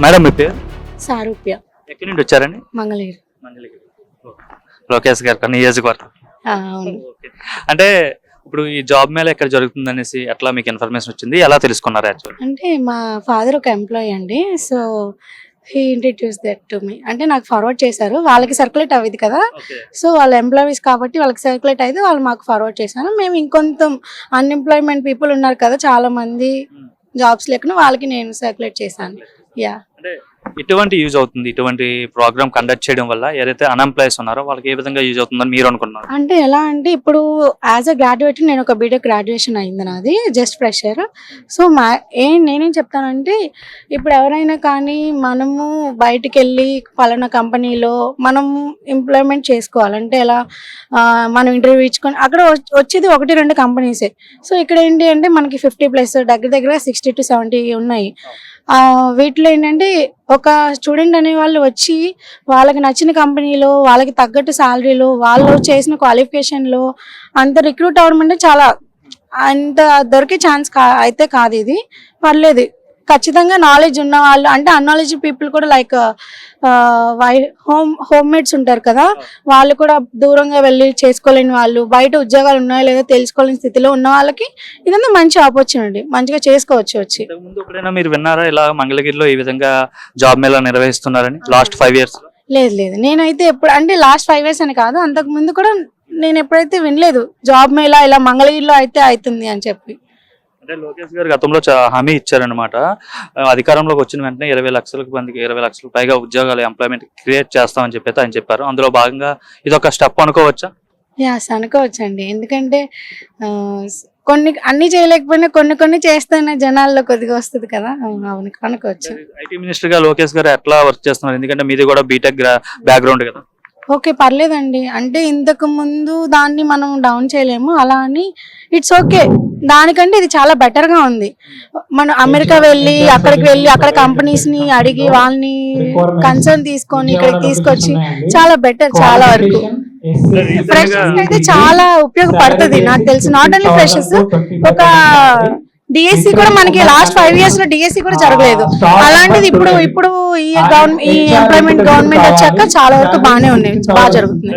Madam మీ పేరు? సారూప్య. ఎక్కడి నుండి వచ్చారండి? మంగళగిరి. మంగళగిరి. లోకేష్ గారు నియోజకవర్గం. అవును. ఓకే. అంటే ఇప్పుడు ఈ జాబ్ మేళ ఎక్కడ జరుగుతుంది అనేసి ఎట్లా మీకు ఇన్ఫర్మేషన్ వచ్చింది, ఎలా తెలుసుకున్నారు యాక్చువల్? అంటే మా ఫాదర్ ఒక ఎంప్లాయీ అండి. So he introduce that to me. అంటే నాకు ఫార్వర్డ్ చేశారు, వాళ్ళకి సర్క్యులేట్ అవ్వదు కదా. సో వాళ్ళ ఎంప్లాయీస్ కాబట్టి వాళ్ళకి సర్క్యులేట్ అయితే వాళ్ళు మాకు ఫార్వర్డ్ చేశాను. మేము ఇంకొంత అన్ఎంప్లాయ్మెంట్ పీపుల్ ఉన్నారు కదా, చాలా మంది జాబ్స్ లేకుండా వాళ్ళకి నేను సర్క్యులేట్ చేశాను. యా. అంటే ఎటువంటి యూజ్ అవుతుంది ఇటువంటి ప్రోగ్రామ్ కండక్ట్ చేయడం వల్ల? ఏదైతే అన్ఎంప్లాయీస్ ఉన్నారో వాళ్ళకి ఏ విధంగా యూజ్ అవుతుందని మీరు అనుకున్నారు? అంటే ఎలా అంటే ఇప్పుడు యాజ్ అ గ్రాడ్యుయేట్ నేను ఒక బీటెక్ గ్రాడ్యుయేషన్ అయింది నాది, జస్ట్ ఫ్రెషర్. సో నేనేం చెప్తానంటే ఇప్పుడు ఎవరైనా కానీ మనము బయటికి వెళ్ళి పలానా కంపెనీలో మనం ఎంప్లాయ్మెంట్ చేసుకోవాలంటే ఎలా, మనం ఇంటర్వ్యూ ఇచ్చుకొని అక్కడ వచ్చేది 1-2 కంపెనీసే. సో ఇక్కడ ఏంటి అంటే మనకి 50+ దగ్గర 60 to 70 ఉన్నాయి. వీటిలో ఏంటంటే ఒక స్టూడెంట్ అనే వాళ్ళు వచ్చి వాళ్ళకి నచ్చిన కంపెనీలో వాళ్ళకి తగ్గట్టు శాలరీలో వాళ్ళు చేసిన క్వాలిఫికేషన్లో అంత రిక్రూట్ అవ్వడం అంటే చాలా అంత దొరికే ఛాన్స్ అయితే కాదు. ఇది పర్లేదు, ఖచ్చితంగా నాలెడ్జ్ ఉన్న వాళ్ళు, అంటే అన్నాలెడ్జ్ పీపుల్ కూడా లైక్ హోమ్ మేడ్స్ ఉంటారు కదా, వాళ్ళు కూడా దూరంగా వెళ్ళి చేసుకోలేని వాళ్ళు, బయట ఉద్యోగాలు ఉన్నాయో లేదో తెలుసుకోలేని స్థితిలో ఉన్న వాళ్ళకి ఇదంతా మంచి ఆపర్చునిటీ, మంచిగా చేసుకోవచ్చు. వచ్చి ముందు ఎప్పుడైనా మీరు విన్నారా ఇలా మంగళగిరిలో ఈ విధంగా జాబ్ మేళా నిర్వహిస్తున్నారని లాస్ట్ 5 years? లేదు, నేనైతే ఎప్పుడు అంటే లాస్ట్ 5 years అని కాదు, అంతకు ముందు కూడా నేను ఎప్పుడైతే వినలేదు జాబ్ మేళా ఇలా మంగళగిరిలో అయితే అవుతుంది అని చెప్పి. అంటే లోకేష్ గారు గతంలో హామీ ఇచ్చారనమాట, అధికారంలోకి వచ్చిన వెంటనే 20 లక్షల మందికి 20 లక్షలకు పైగా ఉద్యోగాలు ఎంప్లాయ్మెంట్ క్రియేట్ చేస్తామని చెప్పి ఆయన చెప్పారు. అందులో భాగంగా ఇది ఒక స్టెప్ అనుకోవచ్చా? యాస్, అనుకోవచ్చండి. ఎందుకంటే కొన్ని అన్ని చేయలేకపోయినా కొన్ని చేస్తేనే జనాల్లో కొద్దిగా వస్తుంది కదా. అవును, అనుకోవచ్చు. ఐటీ మినిస్టర్ గా లోకేష్ గారు ఎట్లా వర్క్ చేస్తున్నారు? ఎందుకంటే మీది కూడా బీటెక్ బ్యాక్గ్రౌండ్ కదా. ఓకే, పర్లేదండి. అంటే ఇంతకు ముందు దాన్ని మనం డౌన్ చేయలేము, అలా అని ఇట్స్ ఓకే. దానికంటే ఇది చాలా బెటర్ గా ఉంది. మనం అమెరికా వెళ్ళి అక్కడ కంపెనీస్ ని అడిగి వాళ్ళని కన్సర్న్ తీసుకొని ఇక్కడికి తీసుకొచ్చి చాలా బెటర్. చాలా వరకు ఫ్రెషర్స్ అయితే చాలా ఉపయోగపడుతుంది నాకు తెలిసి. నాట్ ఓన్లీ ఫ్రెషర్స్, ఒక డిఎస్సి కూడా మనకి లాస్ట్ 5 years లో డిఎస్సి కూడా జరగలేదు. అలాంటిది ఇప్పుడు ఈ ఎంప్లాయ్మెంట్ గవర్నమెంట్ వచ్చాక చాలా వరకు బాగానే ఉంది, బాగా జరుగుతుంది.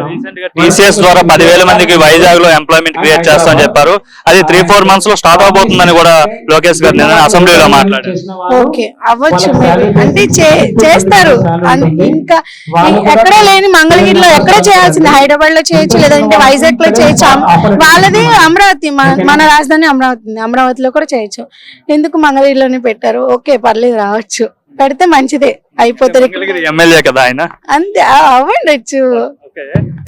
టీసీఎస్ ద్వారా 10,000 మందికి వైజాగ్ లో ఎంప్లాయ్మెంట్ క్రియేట్ చేస్తామని చెప్పారు. అది 3-4 months లో స్టార్ట్ అవబోతుందని కూడా లోకేష్ గారు అసెంబ్లీలో మాట్లాడారు. ఓకే, అవ్వచ్చు, అంటే చేస్తారు. ఇంకా ఎక్కడే లేని మంగళగిరిలో ఎక్కడ చేయాల్సింది, హైదరాబాద్ లో చేయొచ్చు, లేదంటే వైజాగ్ లో చేయొచ్చు. వాళ్ళది అమరావతి, మన రాజధాని అమరావతిలో కూడా చేయొచ్చు. ఎందుకు మంగళగిరిలోనే పెట్టారు? ఓకే, పర్లేదు, రావచ్చు, పెడితే మంచిదే, అయిపోతుంది. ఎమ్మెల్యే కదా ఆయన, అంతే అవ్వండొచ్చు.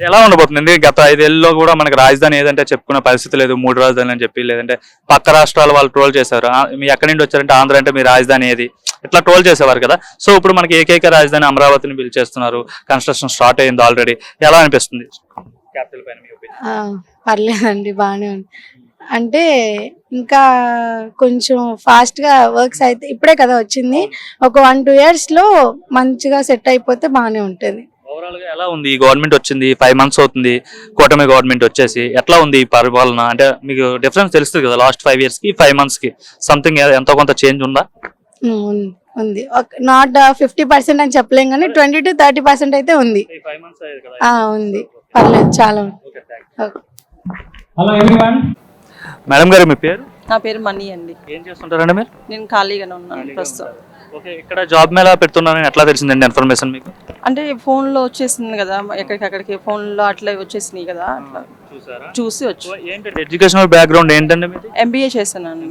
ఎలా ఉండబోతుంది? గత 5 ఏళ్ళలో కూడా మనకి రాజధాని ఏదంటే చెప్పుకున్న పరిస్థితి లేదు, 3 రాజధానులు అని చెప్పి, లేదంటే పక్క రాష్ట్రాల వాళ్ళు ట్రోల్ చేశారు. మీ ఎక్కడి నుండి వచ్చారంటే ఆంధ్ర అంటే మీ రాజధాని ఏది, ఇట్లా ట్రోల్ చేసేవారు కదా. సో ఇప్పుడు మనకి ఏకైక రాజధాని అమరావతిని పిలిచేస్తున్నారు, కన్స్ట్రక్షన్ స్టార్ట్ అయింది ఆల్రెడీ. ఎలా అనిపిస్తుంది క్యాపిటల్ పైన మీ ఒపీనియన్? పర్లేదండి, బాగానే ఉంది. అంటే ఇంకా కొంచెం ఫాస్ట్ గా వర్క్స్ అయితే ఇప్పుడే కదా వచ్చింది, ఒక 1-2 years లో మంచిగా సెట్ అయిపోతే బాగానే ఉంటుంది. ఓవరాల్ గా ఎలా ఉంది? ఈ గవర్నమెంట్ వచ్చింది 5 months అవుతుంది, కూటమి గవర్నమెంట్ వచ్చేసి. ఎట్లా ఉంది ఈ పరిపాలన? అంటే మీకు డిఫరెన్స్ తెలుస్తుంది కదా, లాస్ట్ 5 years కి 5 months కి సంథింగ్ ఎంతో కొంత చేంజ్ ఉందా? ఉంది, నాట్ 50% అని చెప్పలేం కానీ 20 to 30% అయితే ఉంది. ఉంది, పర్లేదు, చాలా ఉంది. Hello everyone. మేడం గారు మీ పేరు? నా పేరు మనీ అండి. ఏం చేస్తుంటారండి మీరు? నేను ఖాళీగానే ఉన్నాను ప్రస్తుతం. ఓకే, ఇక్కడ జాబ్ మేళా పెడుతున్నారని ఎట్లా తెలిసిందండి ఇన్ఫర్మేషన్ మీకు? అంటే ఫోన్లో వచ్చేసింది కదా, ఎక్కడికక్కడికి ఫోన్లో అట్లా వచ్చేసినాయి కదా, అట్లా చూసి వచ్చి. ఏంటంటే ఎడ్యుకేషనల్ బ్యాక్గ్రౌండ్ ఏంటండి మీది? ఎంబీఏ చేశాను.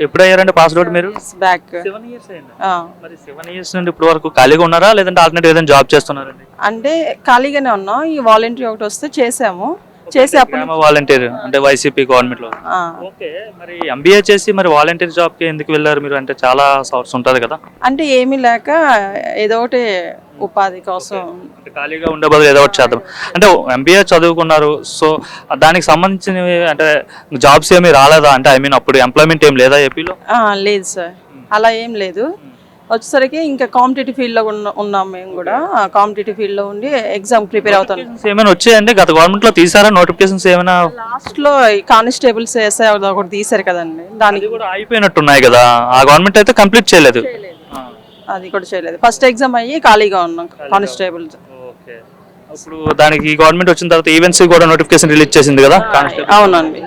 ఎప్పుడయ్యారండి పాస్ అవుట్ మీరు? బ్యాక్ 7 years అయిందా? మరి 7 years నుండి ఇప్పుడు వరకు ఖాళీగా ఉన్నారా, లేదంటే ఆల్టర్నేటివ్ ఏదైనా జాబ్ చేస్తున్నారండి? అంటే ఖాళీగానే ఉన్నాం. ఈ వాలంటీర్ ఒకటి వస్తే చేసాము, చేసి అప్పుడు వాలంటీర్ అంటే వైసీపీ గవర్నమెంట్ లో. ఓకే, మరి ఎంబీఏ చేసి మరి వాలంటీర్ జాబ్ కి ఎందుకు వెళ్ళారు మీరు? అంటే చాలా సోర్స్ ఉంటది కదా. అంటే ఏమీ లేక ఏదో ఒకటి ఉపాధి కోసం ఖాళీగా ఉండే బదులు ఏదో ఒకటి చేద్దాం అంటే ఎంబీఏ చదువుకున్నారు. సో దానికి సంబంధించినవి అంటే జాబ్స్ ఏమీ రాలేదా? అంటే ఐ మీన్ అప్పుడు ఎంప్లాయ్మెంట్ ఏం లేదా ఏపీలో? లేదు సార్, అలా ఏం లేదు. వచ్చేసరికి ఇంకా కాంపిటేటివ్ ఫీల్డ్ లో ఉన్నాం మేము కూడా. కాంపిటేటివ్ ఫీల్డ్ లో ఉండి ఎగ్జామ్ ప్రిపేర్ అవుతాం. ఏమైనా వచ్చాయంటే గత గవర్నమెంట్ లో తీసారా నోటిఫికేషన్స్ ఏమైనా? లాస్ట్ లో కానిస్టేబుల్స్ ఎస్ఐ ఒకటి తీసారు కదండి, దానికి కూడా అయిపోయినట్టున్నాయి కదా. ఆ గవర్నమెంట్ అయితే కంప్లీట్ చేయలేదు. అది కూడా చేయలేదు. ఫస్ట్ ఎగ్జామ్ అయ్యి ఖాళీగా ఉన్నాం కానిస్టేబుల్. ఓకే. ఇప్పుడు దానికి గవర్నమెంట్ వచ్చిన తర్వాత ఈవెంట్స్ కూడా నోటిఫికేషన్ రిలీజ్ చేసింది కదా కానిస్టేబుల్. అవునండి.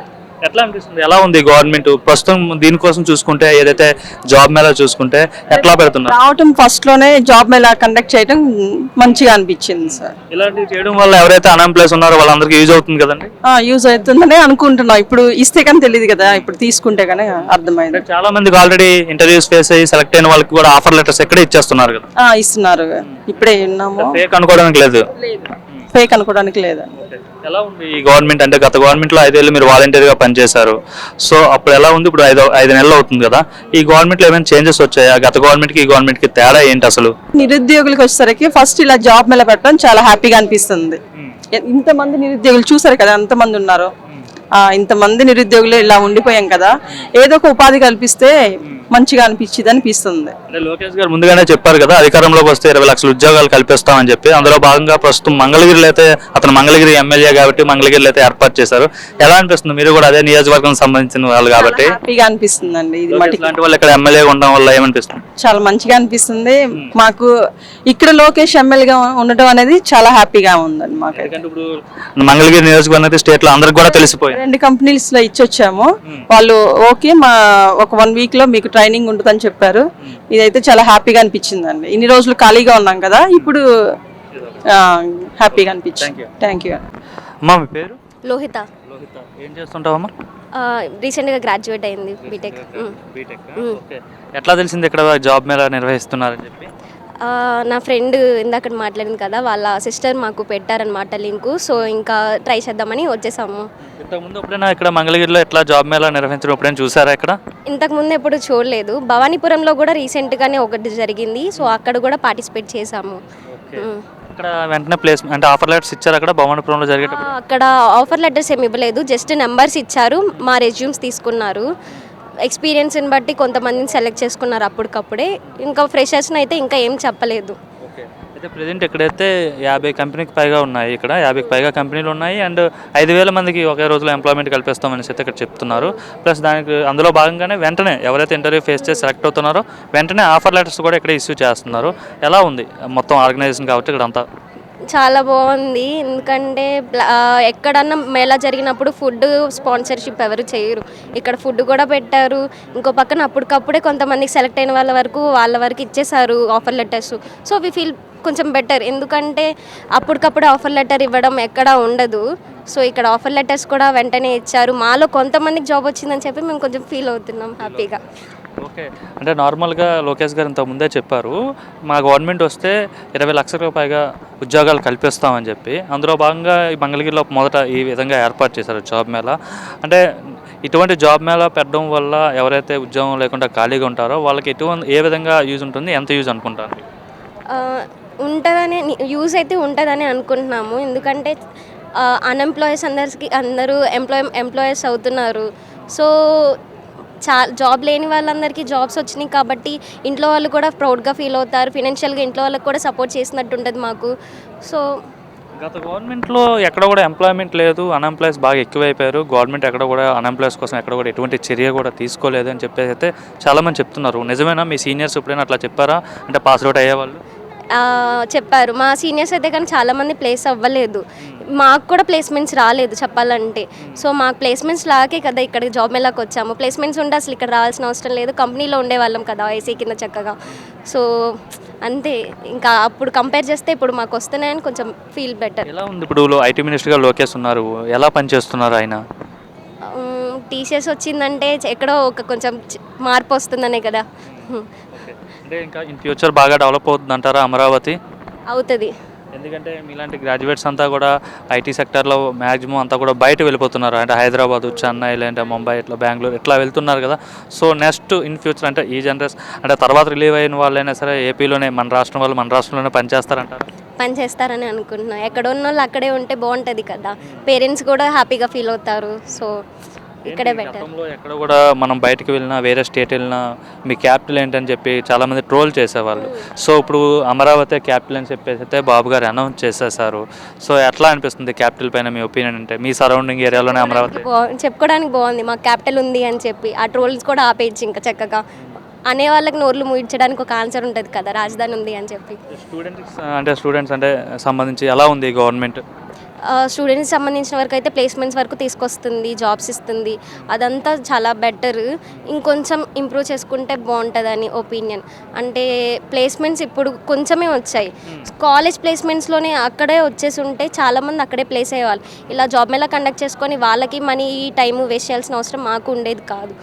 ఎట్లా అనిపిస్తుంది, ఎలా ఉంది గవర్నమెంట్ ప్రస్తుతం దీనికోసం చూసుకుంటే, ఏదైతే జాబ్ మేళా చూసుకుంటే ఎట్లా పెడుతున్నారు? రావటం ఫస్ట్ లోనే జాబ్ మేళా కండక్ట్ చేయడం మంచిగా అనిపించింది సార్. ఇలాంటివి చేయడం వల్ల ఎవరైతే అన్ఎంప్లాయ్స్ ఉన్నారో వాళ్ళందరికీ యూజ్ అవుతుంది కదండి. యూజ్ అవుతుందని అనుకుంటున్నాం. ఇప్పుడు ఇస్తే కానీ తెలియదు కదా, ఇప్పుడు తీసుకుంటే కానీ అర్థమైంది. చాలా మందికి ఆల్రెడీ ఇంటర్వ్యూస్ ఫేస్ అయ్యి సెలెక్ట్ అయిన వాళ్ళకి కూడా ఆఫర్ లెటర్స్ ఎక్కడే ఇచ్చేస్తున్నారు కదా. ఇస్తున్నారు, ఇప్పుడే విన్నాము. ఫేక్ అనుకోవడానికి లేదు. ఫేక్ అనుకోవడానికి లేదు. ఎలా ఉంది ఈ గవర్నమెంట్? అంటే గత గవర్నమెంట్ లో 5 ఏళ్ళు మీరు వాలంటీర్గా పనిచేశారు. సో అప్పుడు ఎలా ఉంది? ఇప్పుడు 5 నెలలు అవుతుంది కదా. ఈ గవర్నమెంట్ లో ఏమైనా చేంజెస్ వచ్చాయా? గత గవర్నమెంట్ కి ఈ గవర్నమెంట్ కి తేడా ఏంటి అసలు? నిరుద్యోగులకు వచ్చేసరికి ఫస్ట్ ఇలా జాబ్ మేళ పెట్టడం చాలా హ్యాపీగా అనిపిస్తుంది. ఇంతమంది నిరుద్యోగులు చూసారు కదా, ఎంతమంది ఉన్నారు. ఇంతమంది నిరుద్యోగులు ఇలా ఉండిపోయాం కదా, ఏదో ఒక ఉపాధి కల్పిస్తే మంచిగా అనిపిస్తుంది. అంటే లోకేష్ గారు ముందుగానే చెప్పారు కదా, అధికారంలోకి వస్తే 20 లక్షల ఉద్యోగాలు కల్పిస్తామని చెప్పి. అందులో భాగంగా ప్రస్తుతం మంగళగిరిలో అయితే అతను మంగళగిరి ఎమ్మెల్యే కాబట్టి మంగళగిరిలో అయితే ఏర్పాటు చేశారు. ఎలా అనిపిస్తుంది? మీరు కూడా అదే నియోజకవర్గం సంబంధించిన వాళ్ళు కాబట్టి. హ్యాపీగా అనిపిస్తుందండి. ఇది ఇలాంటి వాళ్ళు ఇక్కడ ఎమ్మెల్యే ఉండడం వల్ల ఏమనిపిస్తుంది? చాలా మంచిగా అనిపిస్తుంది మాకు. ఇక్కడ లోకేష్ ఎమ్మెల్యేగా ఉండడం అనేది చాలా హ్యాపీగా ఉందండి మాకు. ఇప్పుడు మంగళగిరి నియోజకవర్గం అయితే స్టేట్ లో అందరికి కూడా తెలిసిపోయింది. 2 కంపెనీస్ లో ఇచ్చొచ్చాము. వాళ్ళు ఓకే, మా ఒక 1 వీక్ లో మీకు ట్రైనింగ్ ఉంటుందని చెప్పారు. ఇదైతే చాలా హ్యాపీగా అనిపించిందండి. ఇన్ని రోజులు ఖాళీగా ఉన్నాం కదా, ఇప్పుడు హ్యాపీగా అనిపించింది. Thank you. అమ్మా మీ పేరు? లోహిత. లోహిత, ఏం చేస్తుంటావమ్మా? రీసెంట్గా గ్రాడ్యుయేట్ అయింది, బీటెక్. ఎట్లా తెలిసింది ఇక్కడ జాబ్ మేళా నిర్వహిస్తున్నారని చెప్పి? నా ఫ్రెండ్ ఇందాక మాట్లాడింది కదా, వాళ్ళ సిస్టర్ మాకు పెట్టారనమాట లింకు. సో ఇంకా ట్రై చేద్దామని వచ్చేసాము. ఇంతకుముందు ఎప్పుడైనా ఇక్కడ మంగళగిరిలో ఎట్లా జాబ్ మేళా నిర్వహించడం ఎప్పుడైనా చూసారా ఇక్కడ? ఇంతకుముందు ఎప్పుడు చూడలేదు. భవానీపురంలో కూడా రీసెంట్గానే ఒకటి జరిగింది. సో అక్కడ కూడా పార్టిసిపేట్ చేసాము. ఇక్కడ వెంటనే ప్లేస్మెంట్ అంటే ఆఫర్ లెటర్స్ ఇచ్చారు అక్కడ భవానీపురంలో జరిగేటప్పుడు? అక్కడ ఆఫర్ లెటర్స్ ఏమి ఇవ్వలేదు, జస్ట్ నెంబర్స్ ఇచ్చారు, మా రెజ్యూమ్స్ తీసుకున్నారు. ఎక్స్పీరియన్స్ని బట్టి కొంతమందిని సెలెక్ట్ చేసుకున్నారు అప్పటికప్పుడే. ఇంకా ఫ్రెషర్స్ని అయితే ఇంకా ఏం చెప్పలేదు. అయితే ప్రెజెంట్ ఇక్కడైతే 50 కంపెనీకి పైగా ఉన్నాయి. ఇక్కడ 50కి పైగా కంపెనీలు ఉన్నాయి. అండ్ 5,000 మందికి ఒకే రోజులో ఎంప్లాయ్మెంట్ కల్పిస్తామనేసి అయితే ఇక్కడ చెప్తున్నారు. ప్లస్ దానికి అందులో భాగంగానే వెంటనే ఎవరైతే ఇంటర్వ్యూ ఫేస్ చేసి సెలెక్ట్ అవుతున్నారో వెంటనే ఆఫర్ లెటర్స్ కూడా ఇక్కడ ఇష్యూ చేస్తున్నారు. ఎలా ఉంది మొత్తం ఆర్గనైజేషన్ కాబట్టి ఇక్కడ అంతా? చాలా బాగుంది. ఎందుకంటే ఎక్కడన్నా మేళా జరిగినప్పుడు ఫుడ్ స్పాన్సర్షిప్ ఎవరు చేయరు, ఇక్కడ ఫుడ్ కూడా పెట్టారు. ఇంకో పక్కన అప్పటికప్పుడే కొంతమందికి సెలెక్ట్ అయిన వాళ్ళ వరకు ఇచ్చేసారు offer letters. So we feel కొంచెం బెటర్, ఎందుకంటే అప్పటికప్పుడే ఆఫర్ లెటర్ ఇవ్వడం ఎక్కడా ఉండదు. సో ఇక్కడ ఆఫర్ లెటర్స్ కూడా వెంటనే ఇచ్చారు. మాలో కొంతమందికి జాబ్ వచ్చిందని చెప్పి మేము కొంచెం ఫీల్ అవుతున్నాం హ్యాపీగా. ఓకే. అంటే నార్మల్గా లోకేష్ గారు ఇంత ముందే చెప్పారు, మా గవర్నమెంట్ వస్తే 20 లక్షలకు పైగా ఉద్యోగాలు కల్పిస్తామని చెప్పి. అందులో భాగంగా ఈ మంగళగిరిలో మొదట ఈ విధంగా ఏర్పాటు చేశారు జాబ్ మేళా. అంటే ఇటువంటి జాబ్ మేళా పెట్టడం వల్ల ఎవరైతే ఉద్యోగం లేకుండా ఖాళీగా ఉంటారో వాళ్ళకి ఏ విధంగా యూజ్ ఉంటుంది, ఎంత యూజ్ అనుకుంటారు? ఉంటుందని యూజ్ అయితే ఉంటుందని అనుకుంటున్నాము. ఎందుకంటే అన్ఎంప్లాయీస్ అందరూ ఎంప్లాయీస్ అవుతున్నారు. సో జాబ్ లేని వాళ్ళందరికీ జాబ్స్ వచ్చినాయి కాబట్టి ఇంట్లో వాళ్ళు కూడా ప్రౌడ్గా ఫీల్ అవుతారు. ఫినాన్షియల్గా ఇంట్లో వాళ్ళకి కూడా సపోర్ట్ చేసినట్టు ఉంటుంది మాకు. సో గత గవర్నమెంట్లో ఎక్కడ కూడా ఎంప్లాయ్మెంట్ లేదు, అన్ఎంప్లాయ్స్ బాగా ఎక్కువైపోయారు. గవర్నమెంట్ ఎక్కడ కూడా అన్ఎంప్లాయ్స్ కోసం ఎక్కడ కూడా ఎటువంటి చర్య కూడా తీసుకోలేదు అని చెప్పేసి అయితే చాలామంది చెప్తున్నారు. నిజమేనా? మీ సీనియర్స్ ఎప్పుడైనా అట్లా చెప్పారా? అంటే పాస్ అవుట్ అయ్యేవాళ్ళు చెప్పారు. మా సీనియర్స్ అయితే కానీ చాలామంది ప్లేస్ అవ్వలేదు. మాకు కూడా ప్లేస్మెంట్స్ రాలేదు చెప్పాలంటే. సో మాకు ప్లేస్మెంట్స్ లాగే కదా ఇక్కడ జాబ్ మేళాకి వచ్చాము. ప్లేస్మెంట్స్ ఉంటే అసలు ఇక్కడ రావాల్సిన అవసరం లేదు, కంపెనీలో ఉండేవాళ్ళం కదా ఏసీ కింద చక్కగా. సో అంతే, ఇంకా అప్పుడు కంపేర్ చేస్తే ఇప్పుడు మాకు వస్తున్నాయని కొంచెం ఫీల్ బెటర్. ఎలా ఉంది ఇప్పుడు ఐటీ మినిస్టర్గా లోకేష్ ఉన్నారు, ఎలా పనిచేస్తున్నారు ఆయన? టీసీఎస్ వచ్చిందంటే ఎక్కడో ఒక కొంచెం మార్పు వస్తుందనే కదా. అంటే ఇంకా ఇన్ ఫ్యూచర్ బాగా డెవలప్ అవుతుంది అంటారా అమరావతి? అవుతుంది. ఎందుకంటే మీలాంటి గ్రాడ్యుయేట్స్ అంతా కూడా ఐటీ సెక్టర్లో మ్యాక్సిమం అంతా కూడా బయట వెళ్ళిపోతున్నారు. అంటే హైదరాబాద్, చెన్నై, లేదంటే ముంబై, ఇట్లా బెంగళూరు ఇట్లా వెళ్తున్నారు కదా. సో నెక్స్ట్ ఇన్ ఫ్యూచర్ అంటే ఈ జనరేషన్ అంటే తర్వాత రిలీవ్ అయిన వాళ్ళైనా సరే ఏపీలోనే మన రాష్ట్రంలోనే పనిచేస్తారంటారా? పనిచేస్తారని అనుకుంటున్నాను. ఎక్కడ ఉన్న వాళ్ళు అక్కడే ఉంటే బాగుంటుంది కదా, పేరెంట్స్ కూడా హ్యాపీగా ఫీల్ అవుతారు. సో ఇక్కడే బెటర్. ఎక్కడ కూడా మనం బయటకు వెళ్ళినా, వేరే స్టేట్ వెళ్ళినా మీ క్యాపిటల్ ఏంటని చెప్పి చాలామంది ట్రోల్ చేసేవాళ్ళు. సో ఇప్పుడు అమరావతి క్యాపిటల్ అని చెప్పేసి అయితే బాబు గారు అనౌన్స్ చేసేసారు. సో ఎట్లా అనిపిస్తుంది క్యాపిటల్ పైన మీ ఒపీనియన్? అంటే మీ సరౌండింగ్ ఏరియాలోనే అమరావతి చెప్పుకోవడానికి బాగుంది, మాకు క్యాపిటల్ ఉంది అని చెప్పి. ఆ ట్రోల్స్ కూడా ఆపేయచ్చు ఇంకా చక్కగా. అనే వాళ్ళకి నోర్లు ముయించడానికి ఒక ఆన్సర్ ఉంటుంది కదా, రాజధాని ఉంది అని చెప్పి. స్టూడెంట్స్ అంటే సంబంధించి ఎలా ఉంది గవర్నమెంట్? స్టూడెంట్స్కి సంబంధించిన వరకు అయితే ప్లేస్మెంట్స్ వరకు తీసుకొస్తుంది, జాబ్స్ ఇస్తుంది, అదంతా చాలా బెటర్. ఇంకొంచెం ఇంప్రూవ్ చేసుకుంటే బాగుంటుందని ఒపీనియన్. అంటే ప్లేస్మెంట్స్ ఇప్పుడు కొంచెమే వచ్చాయి. కాలేజ్ ప్లేస్మెంట్స్లోనే అక్కడే వచ్చేసి ఉంటే చాలామంది అక్కడే ప్లేస్ అయ్యేవాళ్ళు. ఇలా జాబ్ మేళా కండక్ట్ చేసుకొని వాళ్ళకి మనీ టైము వేస్ట్ చేయాల్సిన అవసరం మాకు ఉండేది కాదు.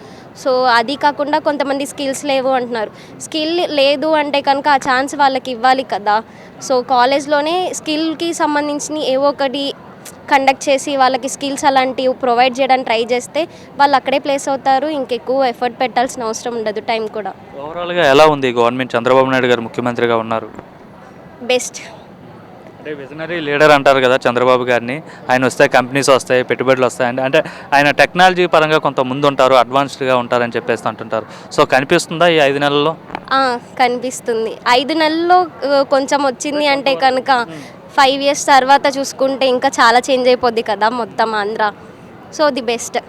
సో అది కాకుండా కొంతమంది స్కిల్స్ లేవు అంటున్నారు. స్కిల్ లేదు అంటే కనుక ఆ ఛాన్స్ వాళ్ళకి ఇవ్వాలి కదా. సో కాలేజ్లోనే స్కిల్కి సంబంధించిన ఏవో ఒకటి కండక్ట్ చేసి వాళ్ళకి స్కిల్స్ అలాంటివి ప్రొవైడ్ చేయడానికి ట్రై చేస్తే వాళ్ళు అక్కడే ప్లేస్ అవుతారు. ఇంకెక్కువ ఎఫర్ట్ పెట్టాల్సిన అవసరం ఉండదు, టైం కూడా. ఓవరాల్గా ఎలా ఉంది గవర్నమెంట్? చంద్రబాబు నాయుడు గారు ముఖ్యమంత్రిగా ఉన్నారు. బెస్ట్. అంటే విజనరీ లీడర్ అంటారు కదా చంద్రబాబు గారిని. ఆయన వస్తే కంపెనీస్ వస్తాయి, పెట్టుబడులు వస్తాయి అంటే ఆయన టెక్నాలజీ పరంగా కొంత ముందు ఉంటారు, అడ్వాన్స్డ్గా ఉంటారని చెప్పేసి అంటుంటారు. సో కనిపిస్తుందా ఈ 5 నెలల్లో? కనిపిస్తుంది. 5 నెలల్లో కొంచెం వచ్చింది అంటే కనుక 5 years తర్వాత చూసుకుంటే ఇంకా చాలా చేంజ్ అయిపోద్ది కదా మొత్తం ఆంధ్ర. So the best.